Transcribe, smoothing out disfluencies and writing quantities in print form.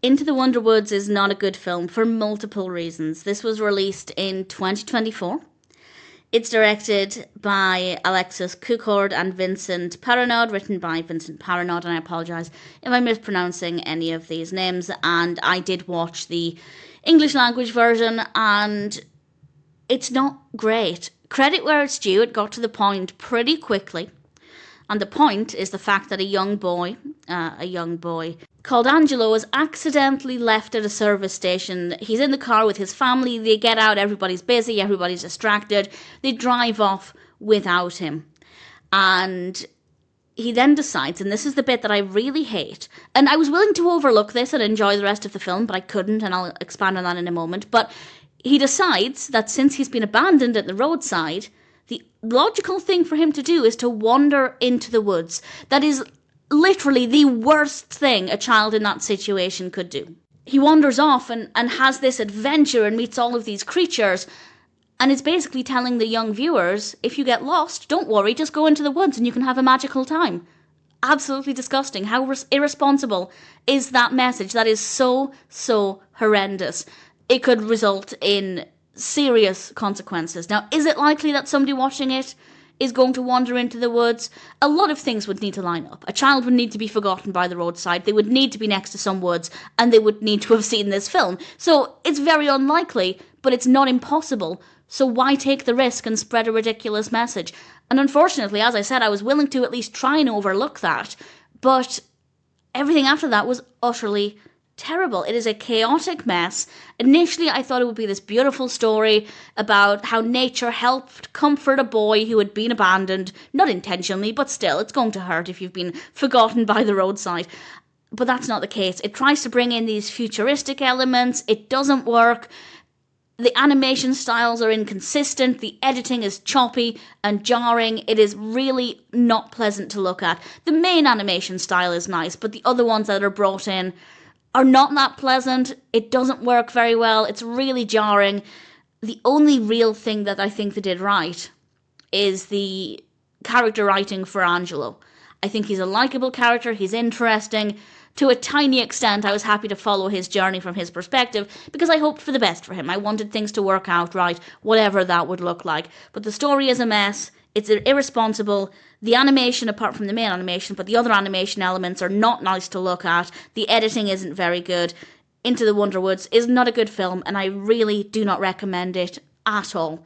Into the Wonderwoods is not a good film for multiple reasons. This was released in 2024. It's directed by Alexis Ducord and Vincent Paronnaud, written by Vincent Paronnaud, and I apologise if I'm mispronouncing any of these names. And I did watch the English language version, and it's not great. Credit where it's due, it got to the point pretty quickly. And the point is the fact that a young boy called Angelo is accidentally left at a service station. He's in the car with his family. They get out, everybody's busy, everybody's distracted. They drive off without him. And he then decides, and this is the bit that I really hate, and I was willing to overlook this and enjoy the rest of the film, but I couldn't, and I'll expand on that in a moment. But he decides that since he's been abandoned at the roadside, the logical thing for him to do is to wander into the woods. That is literally the worst thing a child in that situation could do. He wanders off and has this adventure and meets all of these creatures, and it's basically telling the young viewers, if you get lost, don't worry, just go into the woods and you can have a magical time. Absolutely disgusting. How irresponsible is that message? That is so, so horrendous. It could result in serious consequences. Now, is it likely that somebody watching it is going to wander into the woods? A lot of things would need to line up. A child would need to be forgotten by the roadside. They would need to be next to some woods, and they would need to have seen this film. So it's very unlikely, but it's not impossible. So why take the risk and spread a ridiculous message? And unfortunately, as I said, I was willing to at least try and overlook that, but everything after that was utterly terrible. It is a chaotic mess. Initially, I thought it would be this beautiful story about how nature helped comfort a boy who had been abandoned, not intentionally, but still, it's going to hurt if you've been forgotten by the roadside. But that's not the case. It tries to bring in these futuristic elements. It doesn't work. The animation styles are inconsistent. The editing is choppy and jarring. It is really not pleasant to look at. The main animation style is nice, but the other ones that are brought in are not that pleasant. It doesn't work very well. It's really jarring. The only real thing that I think they did right is the character writing for Angelo. I think he's a likable character. He's interesting. To a tiny extent, I was happy to follow his journey from his perspective because I hoped for the best for him. I wanted things to work out right, whatever that would look like. But the story is a mess. It's irresponsible. The animation, apart from the main animation, but the other animation elements are not nice to look at. The editing isn't very good. Into the Wonderwoods is not a good film, and I really do not recommend it at all.